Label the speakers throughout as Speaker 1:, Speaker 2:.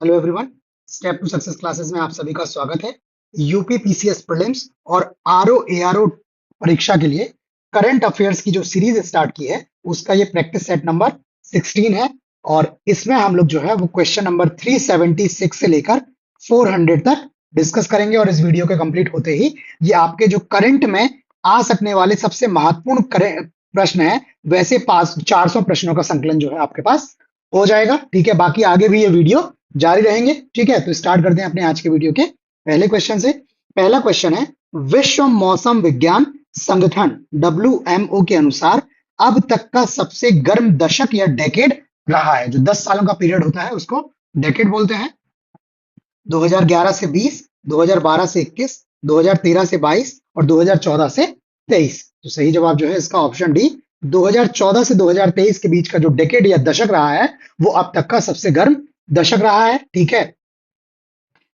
Speaker 1: Hello everyone. Step to success classes में आप सभी का स्वागत है। यूपी पीसीएस प्रीलिम्स और आरओ एआरओ परीक्षा के लिए करंट अफेयर्स की जो सीरीज स्टार्ट की है उसका ये प्रैक्टिस सेट नंबर 16 है। और इसमें हम लोग जो है वो क्वेश्चन नंबर 376 से लेकर 400 तक डिस्कस करेंगे। और इस वीडियो के कंप्लीट होते ही ये आपके जो करंट में आ सकने वाले सबसे महत्वपूर्ण प्रश्न है, वैसे पास 400 प्रश्नों का संकलन जो है आपके पास हो जाएगा। ठीक है, बाकी आगे भी ये वीडियो जारी रहेंगे। ठीक है, तो स्टार्ट करते हैं अपने आज के वीडियो के पहले क्वेश्चन से। पहला क्वेश्चन है, विश्व मौसम विज्ञान संगठन WMO के अनुसार अब तक का सबसे गर्म दशक या डेकेड रहा है। जो 10 सालों का पीरियड होता है उसको डेकेड बोलते हैं। 2011 से 20, 2012 से 21, 2013 से 22 और 2014 से 23। तो सही जवाब जो है इसका ऑप्शन डी, 2014 से 2023 के बीच का जो डेकेड या दशक रहा है वो अब तक का सबसे गर्म दशक रहा है। ठीक है,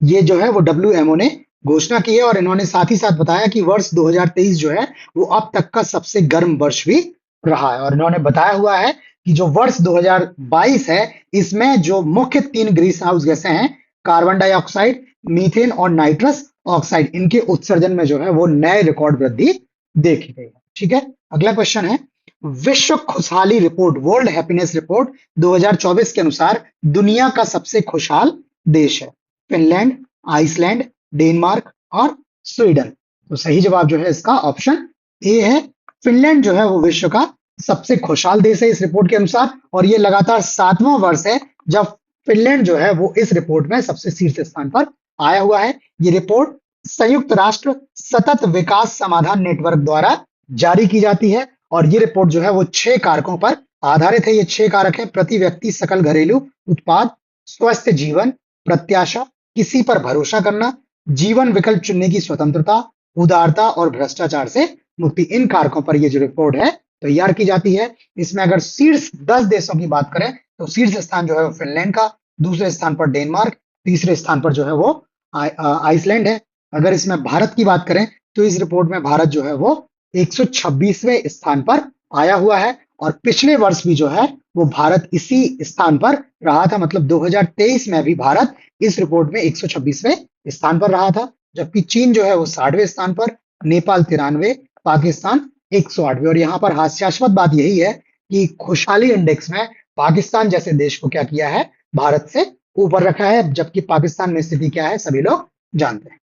Speaker 1: ये जो है वो WMO ने घोषणा की है और इन्होंने साथ ही साथ बताया कि वर्ष 2023 जो है वो अब तक का सबसे गर्म वर्ष भी रहा है। और इन्होंने बताया हुआ है कि जो वर्ष 2022 है इसमें जो मुख्य 3 ग्रीस हाउस गैसें हैं, कार्बन डाइऑक्साइड, मीथेन और नाइट्रस ऑक्साइड, इनके उत्सर्जन में जो है वो नए रिकॉर्ड वृद्धि देखी गई है। ठीक है, अगला क्वेश्चन है, विश्व खुशहाली रिपोर्ट वर्ल्ड हैप्पीनेस रिपोर्ट 2024 के अनुसार दुनिया का सबसे खुशहाल देश है। फिनलैंड, आइसलैंड, डेनमार्क और स्वीडन। तो सही जवाब जो है इसका ऑप्शन ए है। फिनलैंड जो है वो विश्व का सबसे खुशहाल देश है इस रिपोर्ट के अनुसार, और ये लगातार 7वां वर्ष है जब फिनलैंड जो है वो इस रिपोर्ट में सबसे शीर्ष स्थान पर आया हुआ है। ये रिपोर्ट संयुक्त राष्ट्र सतत विकास समाधान नेटवर्क द्वारा जारी की जाती है और ये रिपोर्ट जो है वो 6 कारकों पर आधारित है। ये 6 कारक है, प्रति व्यक्ति सकल घरेलू उत्पाद, स्वस्थ जीवन, प्रत्याशा, किसी पर भरोसा करना, जीवन विकल्प चुनने की स्वतंत्रता, उदारता और भ्रष्टाचार से मुक्ति। इन कारकों पर ये जो रिपोर्ट है तैयार की जाती है। इसमें अगर शीर्ष 10 देशों की बात करें तो शीर्ष स्थान जो है वो फिनलैंड का, दूसरे स्थान पर डेनमार्क, तीसरे स्थान पर जो है वो आइसलैंड है। अगर इसमें भारत की बात करें तो इस रिपोर्ट में भारत जो है वो 126वें स्थान पर आया हुआ है। और पिछले वर्ष भी जो है वो भारत इसी स्थान पर रहा था, मतलब 2023 में भी भारत इस रिपोर्ट में 126वें स्थान पर रहा था। जबकि चीन जो है वो 60वें स्थान पर, नेपाल 93, पाकिस्तान 108वें। और यहाँ पर हास्यास्पद बात यही है कि खुशहाली इंडेक्स में पाकिस्तान जैसे देश को क्या किया है, भारत से ऊपर रखा है, जबकि पाकिस्तान में स्थिति क्या है सभी लोग जानते हैं।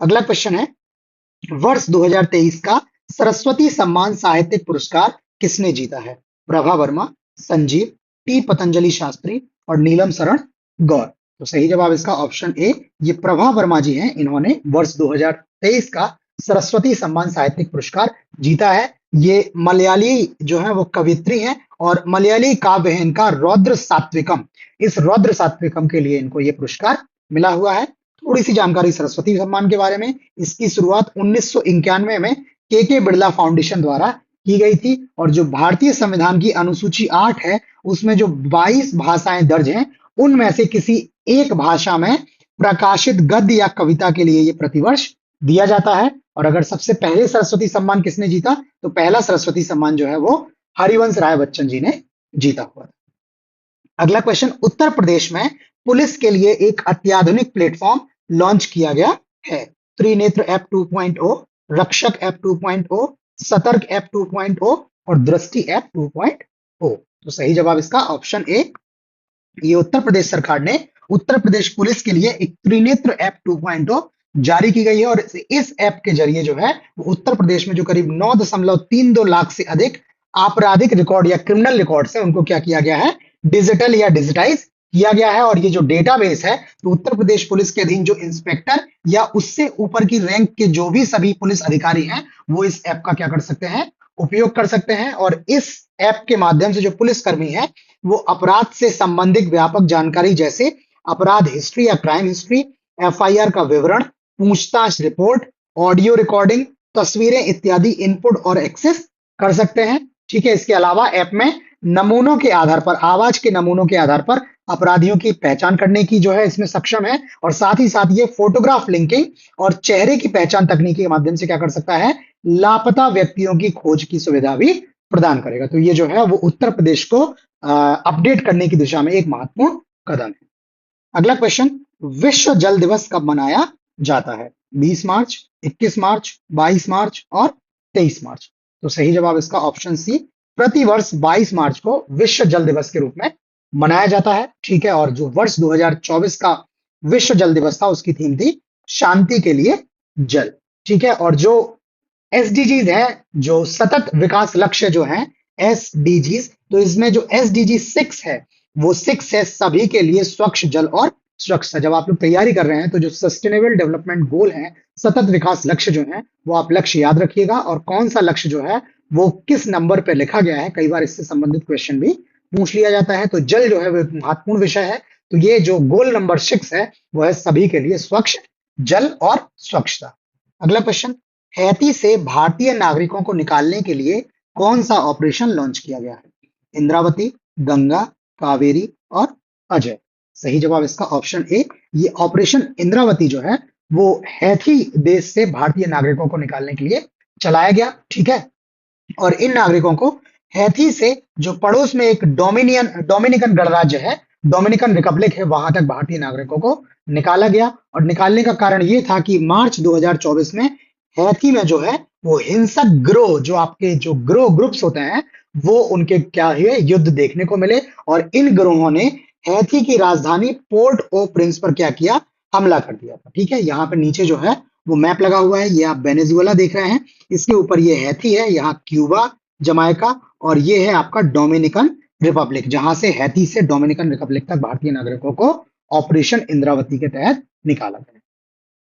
Speaker 1: अगला क्वेश्चन है, वर्ष 2023 का सरस्वती सम्मान साहित्यिक पुरस्कार किसने जीता है? प्रभा वर्मा, संजीव, टी पतंजलि शास्त्री और नीलम शरण गौर। तो सही जवाब इसका ऑप्शन ए, ये प्रभा वर्मा जी हैं। इन्होंने वर्ष 2023 का सरस्वती सम्मान साहित्यिक पुरस्कार जीता है। ये मलयाली जो है वो कवित्री हैं और मलयाली काव्य है इनका रौद्र सात्विकम। इस रौद्र सात्विकम के लिए इनको ये पुरस्कार मिला हुआ है। थोड़ी सी जानकारी सरस्वती सम्मान के बारे में, इसकी शुरुआत 1991 में के बिड़ला फाउंडेशन द्वारा की गई थी। और जो भारतीय संविधान की अनुसूची 8 है उसमें जो 22 भाषाएं दर्ज हैं उनमें से किसी एक भाषा में प्रकाशित गद्य या कविता के लिए यह प्रतिवर्ष दिया जाता है। और अगर सबसे पहले सरस्वती सम्मान किसने जीता, तो पहला सरस्वती सम्मान जो है वो हरिवंश राय बच्चन जी ने जीता हुआ। अगला क्वेश्चन, उत्तर प्रदेश में पुलिस के लिए एक अत्याधुनिक प्लेटफॉर्म लॉन्च किया गया है। त्रिनेत्र ऐप 2.0, रक्षक ऐप 2.0, सतर्क ऐप 2.0 और दृष्टि ऐप 2.0। तो सही जवाब इसका ऑप्शन ए, ये उत्तर प्रदेश सरकार ने उत्तर प्रदेश पुलिस के लिए एक त्रिनेत्र ऐप 2.0 जारी की गई है। और इस ऐप के जरिए जो है वो उत्तर प्रदेश में जो करीब 9.32 लाख से अधिक आपराधिक रिकॉर्ड या क्रिमिनल रिकॉर्ड है उनको क्या किया गया है, डिजिटल या डिजिटाइज किया गया है। और ये जो डेटाबेस है तो उत्तर प्रदेश पुलिस के अधीन जो इंस्पेक्टर या उससे ऊपर की रैंक के जो भी सभी पुलिस अधिकारी हैं वो इस ऐप का क्या कर सकते हैं, उपयोग कर सकते हैं। और इस ऐप के माध्यम से जो पुलिसकर्मी है वो अपराध से संबंधित व्यापक जानकारी जैसे अपराध हिस्ट्री या क्राइम हिस्ट्री, FIR का विवरण, पूछताछ रिपोर्ट, ऑडियो रिकॉर्डिंग, तस्वीरें इत्यादि इनपुट और एक्सेस कर सकते हैं। ठीक है, इसके अलावा ऐप में नमूनों के आधार पर, आवाज के नमूनों के आधार पर अपराधियों की पहचान करने की जो है इसमें सक्षम है। और साथ ही साथ ये फोटोग्राफ लिंकिंग और चेहरे की पहचान तकनीक के माध्यम से क्या कर सकता है, लापता व्यक्तियों की खोज की सुविधा भी प्रदान करेगा। तो ये जो है वो उत्तर प्रदेश को अपडेट करने की दिशा में एक महत्वपूर्ण कदम है। अगला क्वेश्चन, विश्व जल दिवस कब मनाया जाता है? 20 मार्च, 21 मार्च, 22 मार्च और 23 मार्च। तो सही जवाब इसका ऑप्शन सी, प्रतिवर्ष 22 मार्च को विश्व जल दिवस के रूप में मनाया जाता है। ठीक है, और जो वर्ष 2024 का विश्व जल दिवस था उसकी थीम थी शांति के लिए जल। ठीक है, और जो एसडीजीज है, जो सतत विकास लक्ष्य जो है एसडीजीज, तो इसमें जो एसडीजी 6 है वो 6 है सभी के लिए स्वच्छ जल और स्वच्छता। जब आप लोग तैयारी कर रहे हैं तो जो सस्टेनेबल डेवलपमेंट गोल है, सतत विकास लक्ष्य जो है, वो आप लक्ष्य याद रखिएगा, और कौन सा लक्ष्य जो है वो किस नंबर पे लिखा गया है, कई बार इससे संबंधित क्वेश्चन भी पूछ लिया जाता है। तो जल जो है वो एक महत्वपूर्ण विषय है। तो ये जो गोल नंबर 6 है वो है सभी के लिए स्वच्छ जल और स्वच्छता। अगला क्वेश्चन, हैती से भारतीय नागरिकों को निकालने के लिए कौन सा ऑपरेशन लॉन्च किया गया है? इंद्रावती, गंगा, कावेरी और अजय। सही जवाब इसका ऑप्शन ए, ये ऑपरेशन इंद्रावती जो है वो हैती देश से भारतीय नागरिकों को निकालने के लिए चलाया गया। ठीक है, और इन नागरिकों को हैती से जो पड़ोस में एक डोमिनिकन गणराज्य है, डोमिनिकन रिपब्लिक है, वहां तक भारतीय नागरिकों को निकाला गया। और निकालने का कारण ये था कि मार्च 2024 में हैती में जो है वो हिंसक गिरोह, जो आपके जो गिरोह ग्रुप्स होते हैं, वो उनके क्या है युद्ध देखने को मिले, और इन गिरोहों ने हैती की राजधानी पोर्ट ओ प्रिंस पर क्या किया, हमला कर दिया था। ठीक है, यहाँ पे नीचे जो है वो मैप लगा हुआ है, ये आप वेनेजुएला देख रहे हैं, इसके ऊपर ये हैती है, यहाँ क्यूबा, जमाइका, और ये है आपका डोमिनिकन रिपब्लिक, जहां से हैती से डोमिनिकन रिपब्लिक तक भारतीय नागरिकों को ऑपरेशन इंद्रावती के तहत निकाला गया।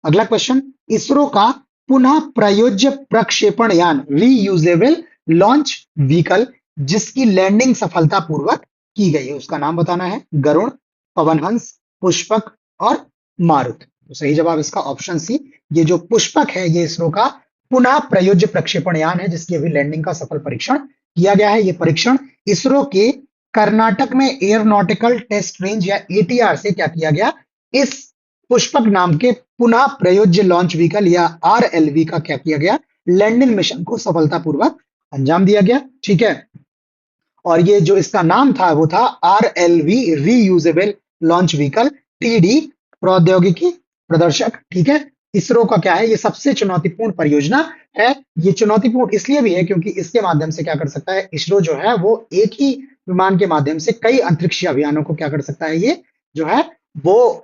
Speaker 1: अगला क्वेश्चन, इसरो का पुनः प्रयोज्य प्रक्षेपण यान रीयूजेबल लॉन्च व्हीकल जिसकी लैंडिंग सफलतापूर्वक की गई है, उसका नाम बताना है। गरुण, पवनहंस, पुष्पक और मारुत। तो सही जवाब इसका ऑप्शन सी, ये जो पुष्पक है ये इसरो का पुनः प्रयोज्य प्रक्षेपण यान है जिसकी अभी लैंडिंग का सफल परीक्षण किया गया है। ये परीक्षण इसरो के कर्नाटक में एयरोनॉटिकल टेस्ट रेंज या एटीआर से क्या किया गया, इस पुष्पक नाम के पुनः प्रयोज्य लॉन्च व्हीकल या आरएलवी का क्या किया गया, लैंडिंग मिशन को सफलतापूर्वक अंजाम दिया गया। ठीक है, और ये जो इसका नाम था वो था RLV reusable launch vehicle TD प्रौद्योगिकी प्रदर्शक। ठीक है, इसरो का क्या है, ये सबसे चुनौतीपूर्ण परियोजना है। ये चुनौतीपूर्ण इसलिए भी है क्योंकि इसके माध्यम से क्या कर सकता है इसरो जो है वो एक ही विमान के माध्यम से कई अंतरिक्षीय अभियानों को क्या कर सकता है, ये जो है वो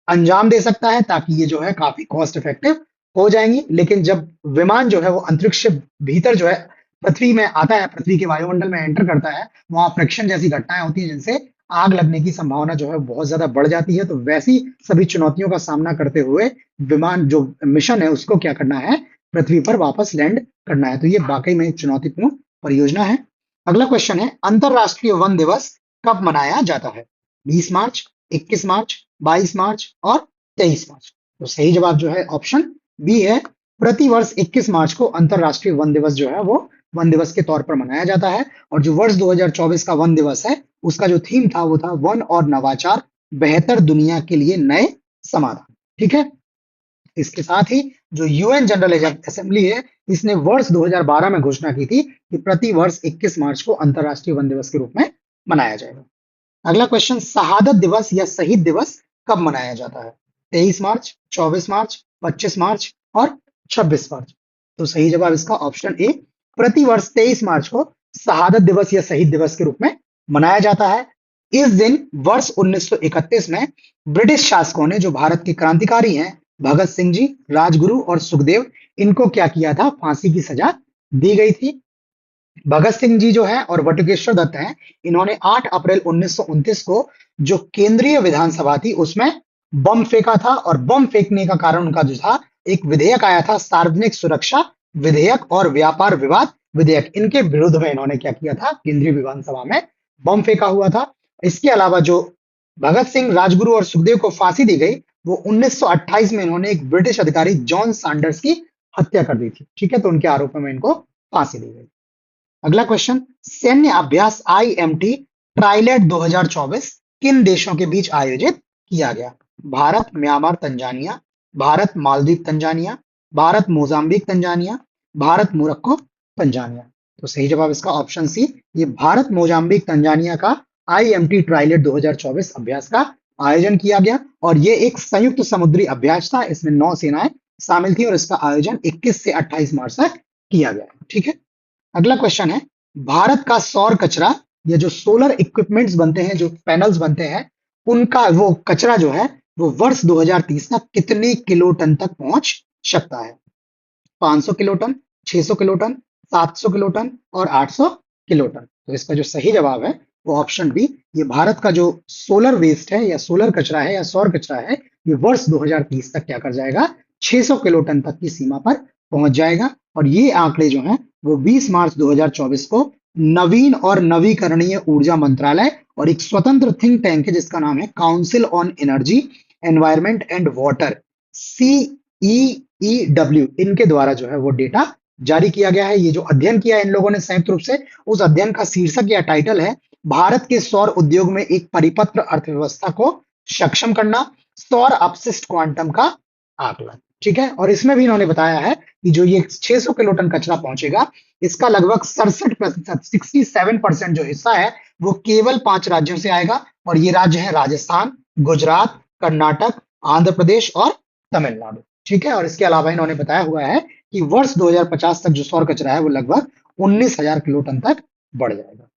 Speaker 1: अंजाम दे सकता है, ताकि ये जो है काफी कॉस्ट इफेक्टिव हो जाएंगी। लेकिन जब विमान जो है वो अंतरिक्ष से भीतर जो है पृथ्वी में आता है, पृथ्वी के वायुमंडल में एंटर करता है, वहां फ्रिक्शन जैसी घटनाएं होती हैं जिनसे आग लगने की संभावना जो है बहुत ज्यादा बढ़ जाती है। तो वैसी सभी चुनौतियों का सामना करते हुए विमान जो मिशन है उसको क्या करना है, पृथ्वी पर वापस लैंड करना है। तो ये वाकई में एक चुनौतीपूर्ण परियोजना है। अगला क्वेश्चन है, अंतरराष्ट्रीय वन दिवस कब मनाया जाता है? 20 मार्च, 21 मार्च, 22 मार्च और 23 मार्च। तो सही जवाब जो है ऑप्शन बी है, प्रतिवर्ष 21 मार्च को अंतरराष्ट्रीय वन दिवस जो है वो वन दिवस के तौर पर मनाया जाता है। और जो वर्ष 2024 का वन दिवस है उसका जो थीम था वो था वन और नवाचार, बेहतर दुनिया के लिए नए समाधान। ठीक है, इसके साथ ही जो यूएन जनरल असेंबली है इसने वर्ष 2012 में घोषणा की थी कि प्रति वर्ष 21 मार्च को अंतरराष्ट्रीय वन दिवस के रूप में मनाया जाएगा। अगला क्वेश्चन, शहादत दिवस या शहीद दिवस कब मनाया जाता है? 23 मार्च, 24 मार्च, 25 मार्च और 26 मार्च। तो सही जवाब इसका ऑप्शन ए, प्रतिवर्ष 23 मार्च को शहादत दिवस या शहीद दिवस के रूप में मनाया जाता है। इस दिन वर्ष 1931 में ब्रिटिश शासकों ने, जो भारत के क्रांतिकारी हैं भगत सिंह जी, राजगुरु और सुखदेव, इनको क्या किया था, फांसी की सजा दी गई थी। भगत सिंह जी जो है और बटुकेश्वर दत्त हैं, इन्होंने 8 अप्रैल 1929 को जो केंद्रीय विधानसभा थी उसमें बम फेंका था, और बम फेंकने का कारण उनका जो था, एक विधेयक आया था सार्वजनिक सुरक्षा विधेयक और व्यापार विवाद विधेयक, इनके विरुद्ध में इन्होंने क्या किया था, केंद्रीय विधानसभा में बम फेंका हुआ था। इसके अलावा जो भगत सिंह, राजगुरु और सुखदेव को फांसी दी गई वो 1928 में इन्होंने एक ब्रिटिश अधिकारी जॉन सैंडर्स की हत्या कर दी थी। ठीक है, तो उनके आरोप में इनको फांसी दी गई। अगला क्वेश्चन, सैन्य अभ्यास आईएमटी ट्राइलेट 2024 किन देशों के बीच आयोजित किया गया? Bharat, Myanmar, Tanzania, Bharat, Maldives, Tanzania, Bharat, Mozambique, Tanzania, Bharat, Morocco, Tanzania. तो सही जवाब इसका ऑप्शन सी, ये भारत, मोजाम्बिक, तंजानिया का आईएमटी ट्राइलेट 2024 अभ्यास का आयोजन किया गया और ये एक संयुक्त समुद्री अभ्यास था। इसमें 9 सेनाएं शामिल थी और इसका आयोजन 21 से 28 मार्च तक किया गया। ठीक है, अगला क्वेश्चन है, भारत का सौर कचरा या जो सोलर इक्विपमेंट्स बनते हैं, जो पैनल्स बनते हैं, उनका वो कचरा जो है वो वर्ष 2030 तक कितने किलो टन तक पहुंच सकता है? 500 kilo ton, 600 kilo ton, 700 kilo ton और 800 किलो टन। तो इसका जो सही जवाब है वो ऑप्शन बी, ये भारत का जो सोलर वेस्ट है या सोलर कचरा है या सौर कचरा है, ये वर्ष 2030 तक क्या कर जाएगा? 600 किलो टन तक की सीमा पर पहुंच जाएगा। और ये आंकड़े जो हैं वो 20 मार्च 2024 को नवीन और नवीकरणीय ऊर्जा मंत्रालय और एक स्वतंत्र थिंक टैंक है जिसका नाम है council on energy, environment and water, CEEW, इनके द्वारा जो है वो डेटा जारी किया गया है। ये जो अध्ययन किया है इन लोगों ने संयुक्त रूप से, उस अध्ययन का शीर्षक या टाइटल है भारत के सौर उद्योग में एक परिपत्र अर्थव्यवस्था को सक्षम करना, सौर अपशिष्ट क्वांटम का आकलन। ठीक है, और इसमें भी इन्होंने बताया है कि जो ये 600 किलो टन कचरा पहुंचेगा, इसका लगभग 67%, 67% जो हिस्सा है वो केवल 5 राज्यों से आएगा और ये राज्य है राजस्थान, गुजरात, कर्नाटक, आंध्र प्रदेश और तमिलनाडु। ठीक है, और इसके अलावा इन्होंने बताया हुआ है कि वर्ष 2050 तक जो सौर कचरा है वो लगभग 19,000 किलो टन तक बढ़ जाएगा।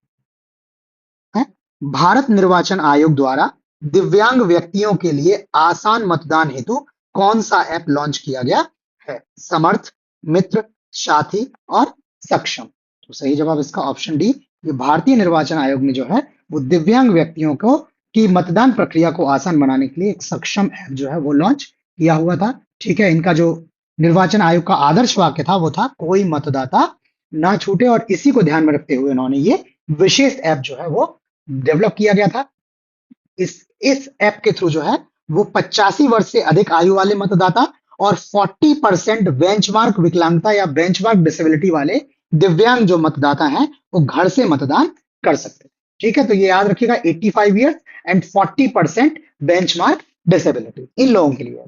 Speaker 1: है? भारत निर्वाचन आयोग द्वारा दिव्यांग व्यक्तियों के लिए आसान मतदान हेतु कौन सा ऐप लॉन्च किया गया है? समर्थ, मित्र, साथी और सक्षम। तो सही जवाब इसका ऑप्शन डी, ये भारतीय निर्वाचन आयोग ने जो है वो दिव्यांग व्यक्तियों को की मतदान प्रक्रिया को आसान बनाने के लिए एक सक्षम ऐप जो है वो लॉन्च किया हुआ था। ठीक है, इनका जो निर्वाचन आयोग का आदर्श वाक्य था वो था कोई मतदाता ना छूटे, और इसी को ध्यान में रखते हुए उन्होंने ये विशेष ऐप जो है वो डेवलप किया गया था। इस ऐप के थ्रू जो है वो 85 वर्ष से अधिक आयु वाले मतदाता और 40% बेंचमार्क विकलांगता या बेंचमार्क डिसेबिलिटी वाले दिव्यांग जो मतदाता हैं वो घर से मतदान कर सकते हैं। ठीक है, तो ये याद रखिएगा, 85 ईयर्स एंड 40% बेंचमार्क डिसेबिलिटी इन लोगों के लिए।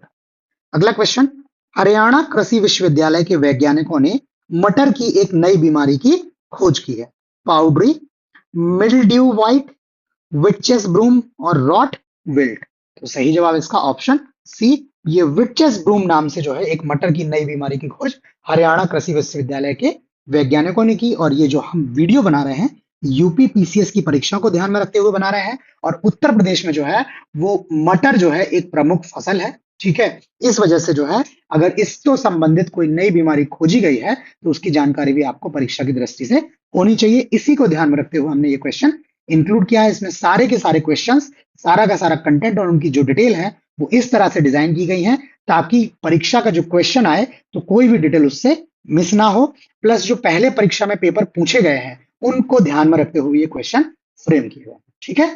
Speaker 1: अगला क्वेश्चन, हरियाणा कृषि विश्वविद्यालय के वैज्ञानिकों ने मटर की एक नई बीमारी की खोज की है। पाउडरी, मिल्ड्यू वाइट, विटचेस ब्रूम और रॉट विल्ट। तो सही जवाब इसका ऑप्शन सी, ये विटचेस ब्रूम नाम से जो है एक मटर की नई बीमारी की खोज हरियाणा कृषि विश्वविद्यालय के वैज्ञानिकों ने की। और ये जो हम वीडियो बना रहे हैं यूपी पीसीएस की परीक्षा को ध्यान में रखते हुए बना रहे हैं, और उत्तर प्रदेश में जो है वो मटर जो है एक प्रमुख फसल है। ठीक है, इस वजह से जो है अगर इससे संबंधित कोई नई बीमारी खोजी गई है तो उसकी जानकारी भी आपको परीक्षा की दृष्टि से होनी चाहिए। इसी को ध्यान में रखते हुए हमने ये क्वेश्चन इंक्लूड किया है। इसमें सारे के सारे क्वेश्चंस, सारा का सारा कंटेंट और उनकी जो डिटेल है वो इस तरह से डिजाइन की गई है ताकि परीक्षा का जो क्वेश्चन आए तो कोई भी डिटेल उससे मिस ना हो, प्लस जो पहले परीक्षा में पेपर पूछे गए हैं उनको ध्यान में रखते हुए ये क्वेश्चन फ्रेम किए गए। ठीक है,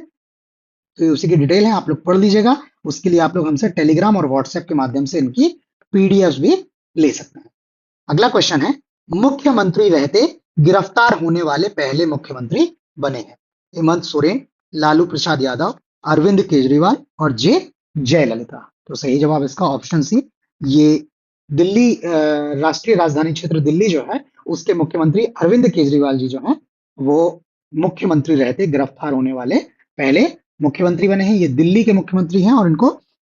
Speaker 1: तो ये उसी की डिटेल है, आप लोग पढ़ लीजिएगा। उसके लिए आप लोग हमसे टेलीग्राम और व्हाट्सएप के माध्यम से इनकी पीडीएफ भी ले सकते हैं। अगला क्वेश्चन है, मुख्यमंत्री रहते गिरफ्तार होने वाले पहले मुख्यमंत्री बने हैं। हेमंत सोरेन, लालू प्रसाद यादव, अरविंद केजरीवाल और जयललिता। तो सही जवाब इसका ऑप्शन सी, ये दिल्ली राष्ट्रीय राजधानी क्षेत्र दिल्ली जो है उसके मुख्यमंत्री अरविंद केजरीवाल जी जो हैं वो मुख्यमंत्री रहते गिरफ्तार होने वाले पहले मुख्यमंत्री बने हैं। ये दिल्ली के मुख्यमंत्री हैं और इनको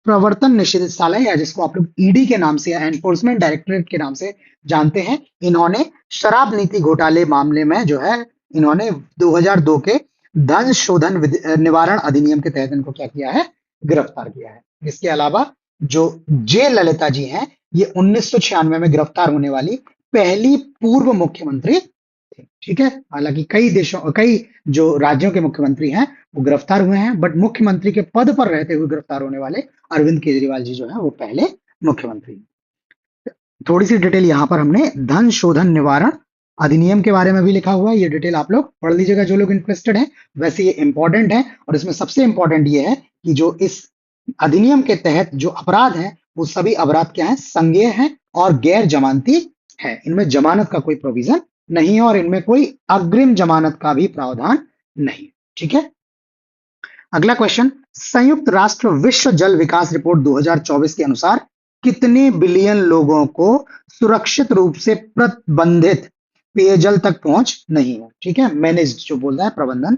Speaker 1: प्रवर्तन निदेशालय या जिसको आप लोग ईडी के नाम से या एनफोर्समेंट डायरेक्टरेट के नाम से जानते हैं, इन्होंने शराब नीति घोटाले मामले में जो है इन्होंने 2002 के धन शोधन निवारण अधिनियम के तहत इनको क्या किया है? गिरफ्तार किया है। इसके अलावा जो जयललिता जी हैं ये 1996 में गिरफ्तार होने वाली पहली पूर्व मुख्यमंत्री थी। ठीक है, हालांकि कई जो राज्यों के मुख्यमंत्री हैं वो गिरफ्तार हुए हैं, बट मुख्यमंत्री के पद पर रहते हुए गिरफ्तार होने वाले अरविंद केजरीवाल जी जो है वो पहले मुख्यमंत्री। थोड़ी सी डिटेल यहाँ पर हमने धन शोधन निवारण अधिनियम के बारे में भी लिखा हुआ है, ये डिटेल आप लोग पढ़ लीजिएगा जो लोग इंटरेस्टेड हैं। वैसे ये इंपॉर्टेंट है और इसमें सबसे इंपॉर्टेंट ये है कि जो इस अधिनियम के तहत जो अपराध है वो सभी अपराध क्या है? संज्ञेय है और गैर जमानती है। इनमें जमानत का कोई प्रोविजन नहीं है और इनमें कोई अग्रिम जमानत का भी प्रावधान नहीं। ठीक है, अगला क्वेश्चन, संयुक्त राष्ट्र विश्व जल विकास रिपोर्ट 2024 के अनुसार कितने बिलियन लोगों को सुरक्षित रूप से प्रतिबंधित पेयजल तक पहुंच नहीं है? ठीक है, मैनेज जो बोल रहा है प्रबंधन,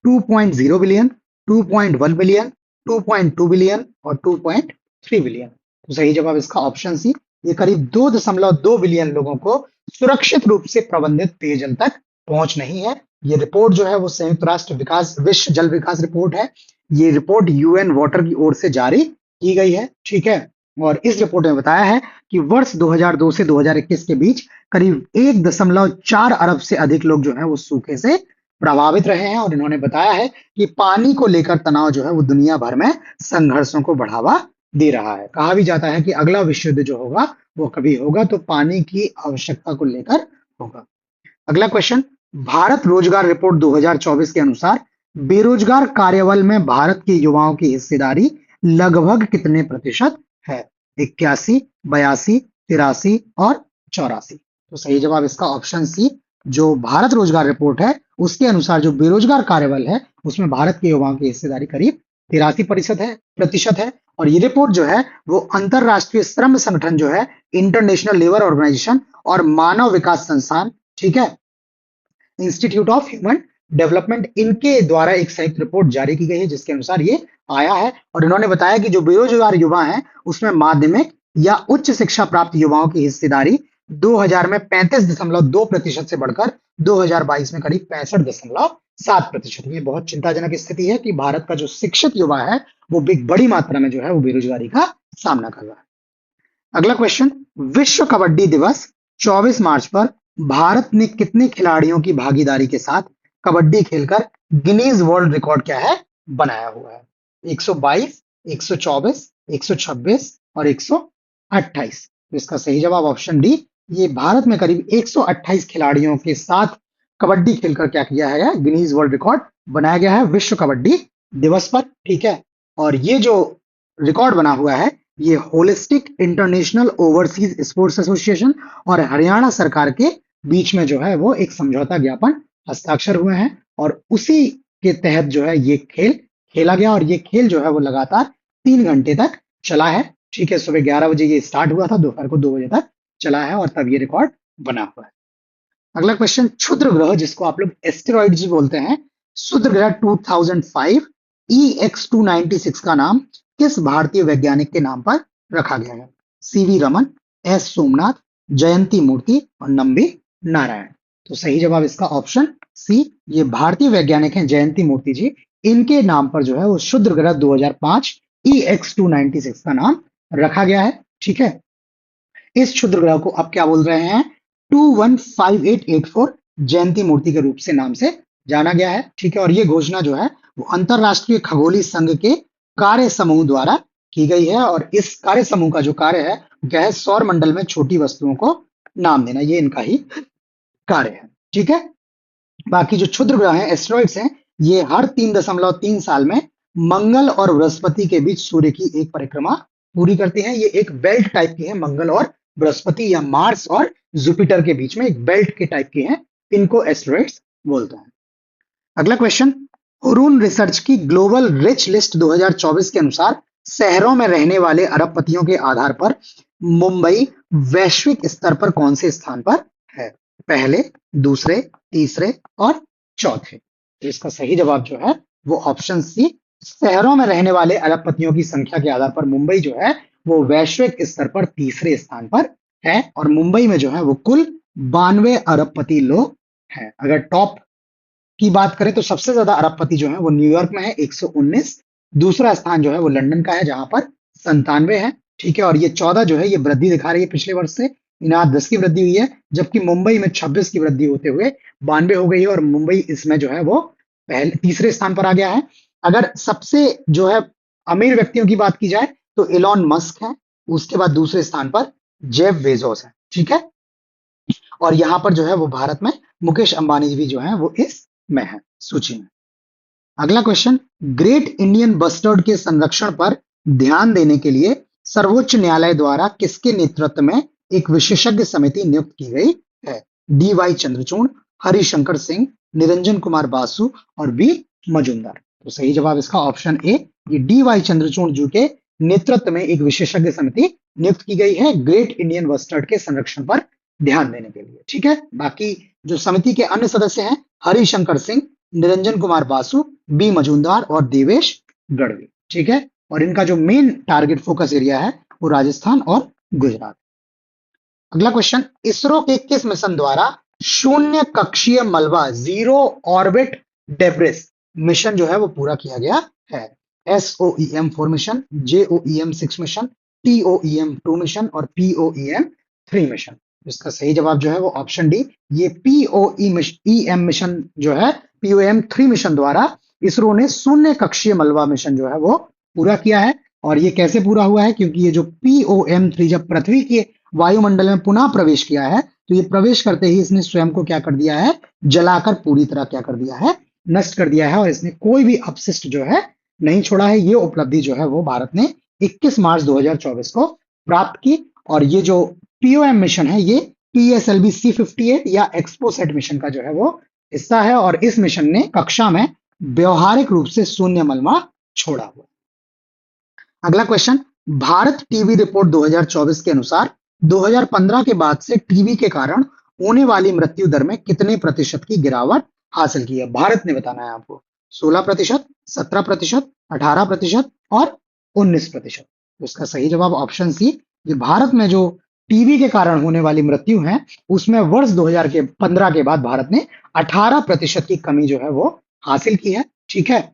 Speaker 1: 2.0 बिलियन, 2.1 बिलियन, 2.2 बिलियन और 2.3 बिलियन। तो सही जवाब इसका ऑप्शन सी, ये करीब 2.2 बिलियन लोगों को सुरक्षित रूप से प्रबंधित पेयजल तक पहुंच नहीं है। ये रिपोर्ट जो है वो संयुक्त राष्ट्र विकास विश्व जल विकास रिपोर्ट है। ये रिपोर्ट यूएन वाटर की ओर से जारी की गई है, ठीक है। और इस रिपोर्ट में बताया है कि वर्ष 2002 से 2021 के बीच करीब 1.4 अरब से अधिक लोग जो है वो सूखे से प्रभावित रहे हैं। और इन्होंने बताया है कि पानी को लेकर तनाव जो है वो दुनिया भर में संघर्षों को बढ़ावा दे रहा है। कहा भी जाता है कि अगला विश्व युद्ध जो होगा वो कभी होगा तो पानी की आवश्यकता को लेकर होगा। अगला क्वेश्चन, भारत रोजगार रिपोर्ट 2024 के अनुसार बेरोजगार कार्यबल में भारत के युवाओं की हिस्सेदारी लगभग कितने प्रतिशत है? 81, 82, 83 और 84। तो सही जवाब इसका ऑप्शन सी, जो भारत रोजगार रिपोर्ट है उसके अनुसार जो बेरोजगार कार्यबल है उसमें भारत के युवाओं की हिस्सेदारी करीब 83% है। और ये रिपोर्ट जो है वो अंतरराष्ट्रीय श्रम संगठन जो है, इंटरनेशनल लेबर ऑर्गेनाइजेशन और मानव विकास संस्थान, ठीक है, इंस्टीट्यूट ऑफ ह्यूमन डेवलपमेंट, इनके द्वारा एक संयुक्त रिपोर्ट जारी की गई है जिसके अनुसार ये आया है। और इन्होंने बताया कि जो बेरोजगार युवा हैं उसमें माध्यमिक या उच्च शिक्षा प्राप्त युवाओं की हिस्सेदारी 2000 में 35.2% से बढ़कर 2022 में करीब 65.7%। ये बहुत चिंताजनक स्थिति है कि भारत का जो शिक्षित युवा है वो बड़ी मात्रा में जो है वो बेरोजगारी का सामना कर रहा है। अगला क्वेश्चन, विश्व कबड्डी दिवस 24 मार्च पर भारत ने कितने खिलाड़ियों की भागीदारी के साथ कबड्डी खेलकर गिनीज वर्ल्ड रिकॉर्ड क्या है बनाया हुआ है? 122, 124, 126 और 128। तो इसका सही जवाब ऑप्शन डी, ये भारत में करीब 128 खिलाड़ियों के साथ कबड्डी खेलकर क्या किया है, गिनीज वर्ल्ड रिकॉर्ड बनाया गया है विश्व कबड्डी दिवस पर, ठीक है। और ये जो रिकॉर्ड बना हुआ है ये holistic international overseas sports association और हरियाणा सरकार के बीच में जो है वो एक समझौता ज्ञापन हस्ताक्षर हुए हैं और उसी के तहत जो है ये खेल खेला गया। और ये खेल जो है वो लगातार 3 घंटे तक चला है, ठीक है। सुबह 11 बजे ये स्टार्ट हुआ था, दोपहर को 2 बजे तक चला है और तब ये रिकॉर्ड बना हुआ है। अगला क्वेश्चन, क्षुद्र ग्रह जिसको आप लोग एस्टेरॉइड्स भी बोलते हैं, क्षुद्र ग्रह 2005 EX296 का नाम किस भारतीय वैज्ञानिक के नाम पर रखा गया है? सीवी रमन, एस सोमनाथ, जयंती मूर्ति और नंबी नारायण। तो सही जवाब इसका ऑप्शन सी, ये भारतीय वैज्ञानिक हैं जयंती मूर्ति जी, इनके नाम पर जो है वो क्षुद्र ग्रह 2005 EX296 का नाम रखा गया है, ठीक है। इस क्षुद्र ग्रह को अब क्या बोल रहे हैं? 215884 जयंती मूर्ति के रूप से नाम से जाना गया है, ठीक है। और ये घोषणा जो है वो अंतरराष्ट्रीय खगोलीय संघ के कार्य समूह द्वारा की गई है। और इस कार्य समूह का जो कार्य है क्या है? सौर मंडल में छोटी वस्तुओं को नाम देना, ये इनका ही कार्य है, ठीक है। बाकी जो क्षुद्र ग्रह हैं, एस्टेरॉइड्स हैं, ये हर 3.3 साल में मंगल और बृहस्पति के बीच सूर्य की एक परिक्रमा पूरी करते हैं। ये एक बेल्ट टाइप की है, मंगल और बृहस्पति या मार्स और जुपिटर के बीच में एक बेल्ट के टाइप के हैं, इनको एस्टेरॉइड्स बोलते हैं। अगला क्वेश्चन, हुरून रिसर्च की ग्लोबल रिच लिस्ट 2024 के अनुसार शहरों में रहने वाले अरबपतियों के आधार पर मुंबई वैश्विक स्तर पर कौन से स्थान पर है? पहले, दूसरे, तीसरे और चौथे। तो इसका सही जवाब जो है वो ऑप्शन सी, शहरों में रहने वाले अरबपतियों की संख्या के आधार पर मुंबई जो है वो वैश्विक स्तर पर तीसरे स्थान पर है। और मुंबई में जो है वो कुल 92 अरबपति लोग हैं। अगर टॉप की बात करें तो सबसे ज्यादा अरबपति जो है वो न्यूयॉर्क में है 119, दूसरा स्थान जो है वो लंदन का है जहां पर 97 है, ठीक है। और ये 14 जो है ये वृद्धि दिखा रही है पिछले वर्ष से, यहाँ 10 की वृद्धि हुई है, जबकि मुंबई में 26 की वृद्धि होते हुए 92 हो गई है और मुंबई इसमें जो है वो पहले तीसरे स्थान पर आ गया है। अगर सबसे जो है अमीर व्यक्तियों की बात की जाए तो इलॉन मस्क है, उसके बाद दूसरे स्थान पर जेफ बेजोस है, ठीक है। और यहाँ पर जो है वो भारत में मुकेश अंबानी भी जो है वो इस में है सूची में। अगला क्वेश्चन, ग्रेट इंडियन बस्टर्ड के संरक्षण पर ध्यान देने के लिए सर्वोच्च न्यायालय द्वारा किसके नेतृत्व में एक विशेषज्ञ समिति नियुक्त की गई है? DY चंद्रचूड़, हरिशंकर सिंह, निरंजन कुमार बासु और बी मजुमदार। तो सही जवाब इसका ऑप्शन ए, ये DY चंद्रचूड़ जी के नेतृत्व में एक विशेषज्ञ समिति नियुक्त की गई है ग्रेट इंडियन बस्टर्ड के संरक्षण पर ध्यान देने के लिए, ठीक है। बाकी जो समिति के अन्य सदस्य हैं हरिशंकर सिंह, निरंजन कुमार बासु, बी मजुमदार और देवेश गढ़वी, ठीक है, और इनका जो मेन टारगेट फोकस एरिया है वो राजस्थान और गुजरात। अगला क्वेश्चन, इसरो के किस मिशन द्वारा शून्य कक्षीय मलबा जीरो ऑर्बिट डेब्रिस मिशन जो है वो पूरा किया गया है? SOEM-4 mission, JOEM-6 mission, TOEM-2 mission और POEM-3 मिशन। इसका सही जवाब जो है वो ऑप्शन डी, ये POEM मिशन जो है, POEM-3 मिशन द्वारा इसरो ने शून्य कक्षीय मलबा मिशन जो है वो पूरा किया है। और ये कैसे पूरा हुआ है? क्योंकि ये जो POM-3 जब पृथ्वी के वायुमंडल में पुनः प्रवेश किया है, तो ये प्रवेश करते ही इसने स्वयं को क्या कर दिया है? जलाकर पूरी तरह क्या कर दिया है? नष्ट कर दिया है, और इसने कोई भी अपशिष्ट जो है नहीं छोड़ा है। ये उपलब्धि जो है वो भारत ने 21 मार्च 2024 को प्राप्त की। और ये जो POM मिशन है, ये PSLV C-58 या एक्सपोसेट मिशन का जो है वो हिस्सा है, और इस मिशन ने कक्षा में व्यवहारिक रूप से शून्य मलबा छोड़ा हुआ। अगला क्वेश्चन, भारत टीबी रिपोर्ट 2024 के अनुसार 2015 के बाद से टीबी के कारण होने वाली मृत्यु दर में कितने प्रतिशत की गिरावट हासिल की है? भारत ने बताना है आपको। 16%, 17%, 18% और 19%। तो इसका सही जवाब ऑप्शन सी, ये भारत में जो टीबी के कारण होने वाली मृत्यु है, उसमें वर्ष 2015 के बाद भारत ने 18% की कमी जो है वो हासिल की है। ठीक है,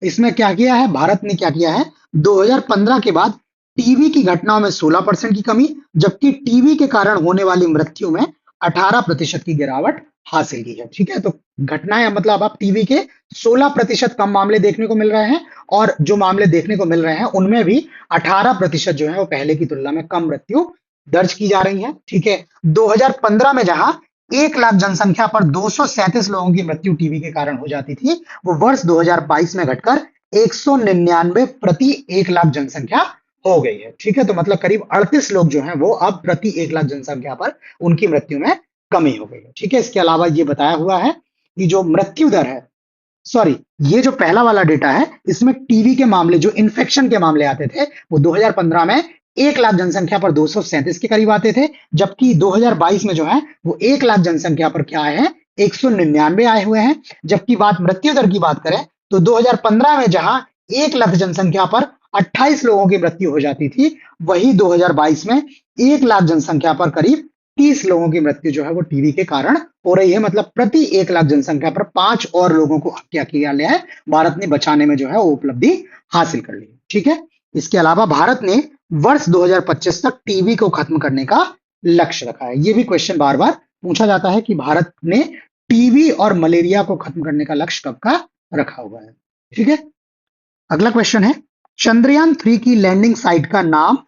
Speaker 1: इसमें क्या किया है भारत ने? क्या किया है 2015 के बाद? टीबी की घटनाओं में 16% की कमी, जबकि टीबी के कारण होने वाली मृत्यु में 18% की गिरावट हासिल की है। ठीक है, तो घटनाएं मतलब आप टीबी के 16% कम मामले देखने को मिल रहे हैं, और जो मामले देखने को मिल रहे हैं उनमें भी 18% जो है वो पहले की तुलना में कम मृत्यु दर्ज की जा रही है। ठीक है, 2015 में जहां 1 लाख जनसंख्या पर 237 लोगों की मृत्यु टीबी के कारण हो जाती थी, वो वर्ष 2022 में घटकर 199 प्रति 1 लाख जनसंख्या हो गई है। ठीक है, तो मतलब करीब 38 लोग जो हैं वो अब प्रति 1 लाख जनसंख्या पर उनकी मृत्यु में कमी हो गई है। ठीक है, इसके अलावा ये बताया हुआ है कि जो मृत्यु दर है, सॉरी, ये जो पहला वाला डेटा है, इसमें टीबी के मामले, जो इन्फेक्शन के मामले आते थे, वो 2015 में 1 लाख जनसंख्या पर 237 के करीब आते थे, जबकि 2022 में जो है वो 1 लाख जनसंख्या पर क्या आए हैं? 199 आए हुए हैं। जबकि बात मृत्यु दर की बात करें तो 2015 में जहां 1 लाख जनसंख्या पर 28 लोगों की मृत्यु हो जाती थी, वही 2022 में 1 लाख जनसंख्या पर करीब 30 लोगों की मृत्यु जो है वो टीबी के कारण हो रही है। मतलब प्रति 1 लाख जनसंख्या पर 5 और लोगों को क्या किया गया है? भारत ने बचाने में जो है वो उपलब्धि हासिल कर ली। ठीक है, इसके अलावा भारत ने वर्ष 2025 तक टीबी को खत्म करने का लक्ष्य रखा है। ये भी क्वेश्चन बार बार पूछा जाता है कि भारत ने टीबी और मलेरिया को खत्म करने का लक्ष्य कब का रखा हुआ है। ठीक है, अगला क्वेश्चन है, चंद्रयान 3 की लैंडिंग साइट का नाम,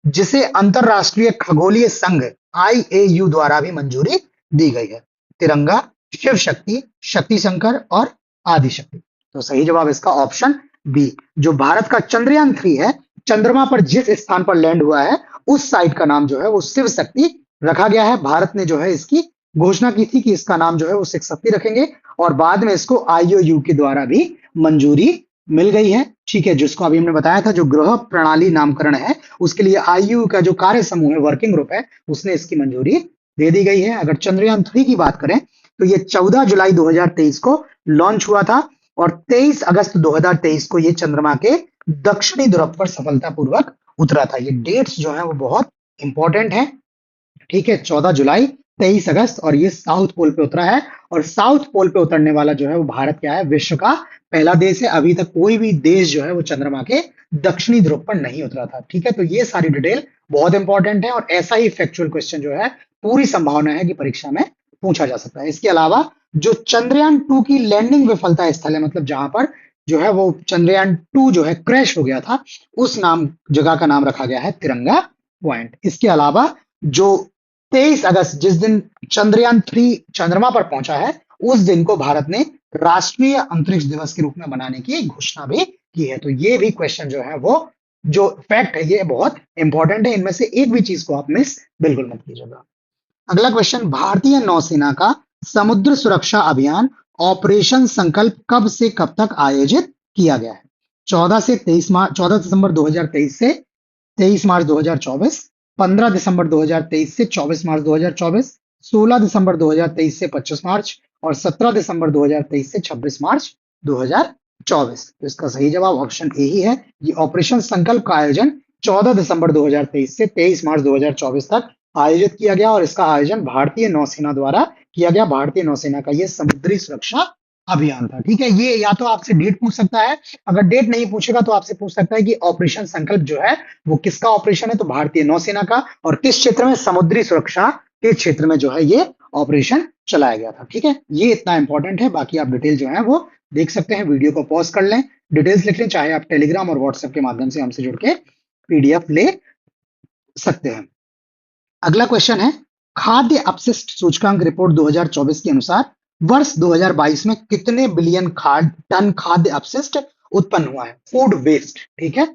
Speaker 1: जिसे अंतरराष्ट्रीय खगोलीय संघ IAU द्वारा भी मंजूरी दी गई है? तिरंगा, शिव शक्ति, शक्ति शंकर और आदिशक्ति। तो सही जवाब इसका ऑप्शन बी, जो भारत का चंद्रयान 3 है, चंद्रमा पर जिस स्थान पर लैंड हुआ है उस साइट का नाम जो है वो शिव शक्ति रखा गया है। भारत ने जो है इसकी घोषणा की थी कि इसका नाम जो है वो शिव शक्ति रखेंगे, और बाद में इसको IOU के द्वारा भी मंजूरी मिल गई है। ठीक है, जिसको अभी हमने बताया था, जो ग्रह प्रणाली नामकरण है, उसके लिए IU का जो कार्य समूह है, वर्किंग ग्रुप है, उसने इसकी मंजूरी दे दी गई है। अगर चंद्रयान 3 की बात करें तो ये 14 जुलाई 2023 को लॉन्च हुआ था, और 23 अगस्त 2023 को ये चंद्रमा के दक्षिणी ध्रुव पर सफलतापूर्वक उतरा था। ये डेट्स जो है वो बहुत इंपॉर्टेंट है। ठीक है, 14 जुलाई, 23 अगस्त, और ये साउथ पोल पे उतरा है। और साउथ पोल पे उतरने वाला जो है वो भारत क्या है? विश्व का पहला देश है। अभी तक कोई भी देश जो है वो चंद्रमा के दक्षिणी ध्रुव पर नहीं उतरा था। ठीक है, तो ये सारी डिटेल बहुत इंपॉर्टेंट है, और ऐसा ही फैक्चुअल क्वेश्चन जो है पूरी संभावना है कि परीक्षा में पूछा जा सकता है। इसके अलावा जो चंद्रयान 2 की लैंडिंग विफलता स्थल है, मतलब जहां पर जो है वो चंद्रयान 2 जो है क्रैश हो गया था, उस नाम जगह का नाम रखा गया है तिरंगा पॉइंट। इसके अलावा जो 23 अगस्त, जिस दिन चंद्रयान 3 चंद्रमा पर पहुंचा है, उस दिन को भारत ने राष्ट्रीय अंतरिक्ष दिवस के रूप में मनाने की घोषणा भी की है। तो ये भी क्वेश्चन जो है वो, जो फैक्ट है, ये बहुत इंपॉर्टेंट है। इनमें से एक भी चीज को आप मिस बिल्कुल मत कीजिएगा। अगला क्वेश्चन, भारतीय नौसेना का समुद्र सुरक्षा अभियान ऑपरेशन संकल्प कब से कब तक आयोजित किया गया है? 14 दिसंबर 2023 से 23 मार्च 2024, 15 दिसंबर 2023 से 24 मार्च 2024, 16 दिसंबर 2023 से 25 मार्च, और 17 दिसंबर 2023 से 26 मार्च 24। तो इसका सही जवाब ऑप्शन ए ही है। ये ऑपरेशन संकल्प का आयोजन 14 दिसंबर 2023 से 23 मार्च 2024 तक आयोजित किया गया और इसका आयोजन भारतीय नौसेना द्वारा किया गया। भारतीय नौसेना का ये समुद्री सुरक्षा अभियान था। ठीक है, ये या तो आपसे डेट पूछ सकता है, अगर डेट नहीं पूछेगा तो आपसे पूछ सकता है कि ऑपरेशन संकल्प जो है वो किसका ऑपरेशन है, तो भारतीय नौसेना का, और किस क्षेत्र में, समुद्री सुरक्षा के क्षेत्र में जो है ये ऑपरेशन चलाया गया था। ठीक है, ये इतना इंपॉर्टेंट है। बाकी आप डिटेल जो है वो देख सकते हैं, वीडियो को पॉज कर लें, डिटेल्स लिख लें, चाहे आप टेलीग्राम और व्हाट्सएप के माध्यम से हमसे जुड़ के पीडीएफ ले सकते हैं। अगला क्वेश्चन है, खाद्य अपशिष्ट सूचकांक रिपोर्ट 2024 के अनुसार वर्ष 2022 में कितने बिलियन टन खाद्य अपशिष्ट उत्पन्न हुआ है? Food waste. ठीक है,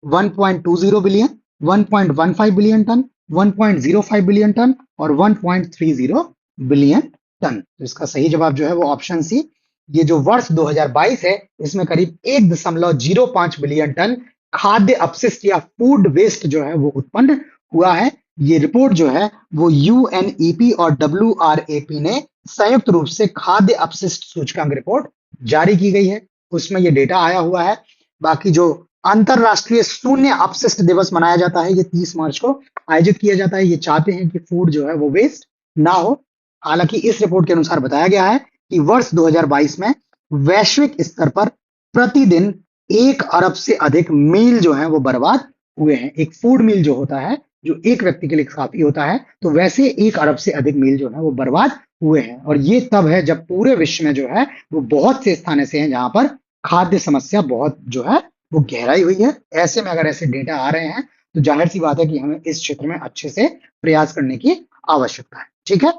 Speaker 1: 1.20 billion, 1.15 billion ton, 1.05 billion ton और 1.30 बिलियन टन। तो इसका सही जवाब जो है वो ऑप्शन सी, ये जो वर्ष 2022 है इसमें करीब 1.05 बिलियन टन खाद्य अपशिष्ट या फूड वेस्ट जो है वो उत्पन्न हुआ है। ये रिपोर्ट जो है वो यूएनईपी और डब्ल्यूआरएपी ने संयुक्त रूप से खाद्य अपशिष्ट सूचकांक रिपोर्ट जारी की गई है, उसमें ये डेटा आया हुआ है। बाकी जो अंतरराष्ट्रीय शून्य अपशिष्ट दिवस मनाया जाता है, ये 30 मार्च को आयोजित किया जाता है। ये चाहते हैं कि फूड जो है वो वेस्ट ना हो। हालांकि इस रिपोर्ट के अनुसार बताया गया है कि वर्ष 2022 में वैश्विक स्तर पर प्रतिदिन 1 अरब से अधिक मील जो है वो बर्बाद हुए हैं। एक फूड मील जो होता है, जो एक व्यक्ति के लिए काफी होता है, तो वैसे 1 अरब से अधिक मील जो है वो बर्बाद हुए हैं। और ये तब है जब पूरे विश्व में जो है वो बहुत से स्थान ऐसे हैं जहां पर खाद्य समस्या बहुत जो है वो गहराई हुई है। ऐसे में अगर ऐसे डेटा आ रहे हैं तो जाहिर सी बात है कि हमें इस क्षेत्र में अच्छे से प्रयास करने की आवश्यकता है। ठीक है,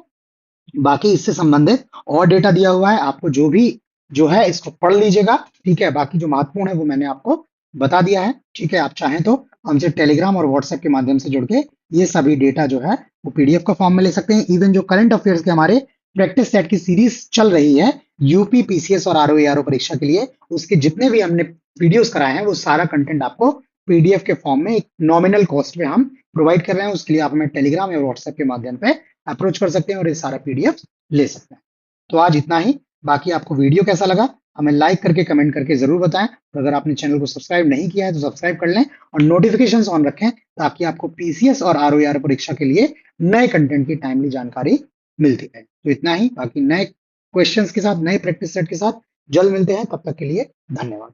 Speaker 1: बाकी इससे संबंधित और डेटा दिया हुआ है, आपको जो भी जो है इसको पढ़ लीजिएगा। ठीक है, बाकी जो महत्वपूर्ण है वो मैंने आपको बता दिया है। ठीक है, आप चाहें तो हमसे टेलीग्राम और व्हाट्सएप के माध्यम से जुड़ के ये सभी डेटा जो है वो पीडीएफ का फॉर्म में ले सकते हैं। इवन जो करंट अफेयर्स के हमारे प्रैक्टिस सेट की सीरीज चल रही है यूपी पीसीएस और आरओ परीक्षा के लिए, उसके जितने भी हमने वीडियोस कराए हैं वो सारा कंटेंट आपको पीडीएफ के फॉर्म में एक नॉमिनल कॉस्ट पे हम प्रोवाइड कर रहे हैं। उसके लिए आप हमें टेलीग्राम या व्हाट्सएप के माध्यम पे अप्रोच कर सकते हैं और ये सारा पीडीएफ ले सकते हैं। तो आज इतना ही। बाकी आपको वीडियो कैसा लगा हमें लाइक करके कमेंट करके जरूर बताएं, और अगर आपने चैनल को सब्सक्राइब नहीं किया है तो सब्सक्राइब कर लें और नोटिफिकेशंस ऑन रखें ताकि आपको पीसीएस और आरओ परीक्षा के लिए नए कंटेंट की टाइमली जानकारी मिलती रहे। तो इतना ही, बाकी नए क्वेश्चंस के साथ, नए प्रैक्टिस सेट के साथ जल्द मिलते हैं। तब तक के लिए धन्यवाद।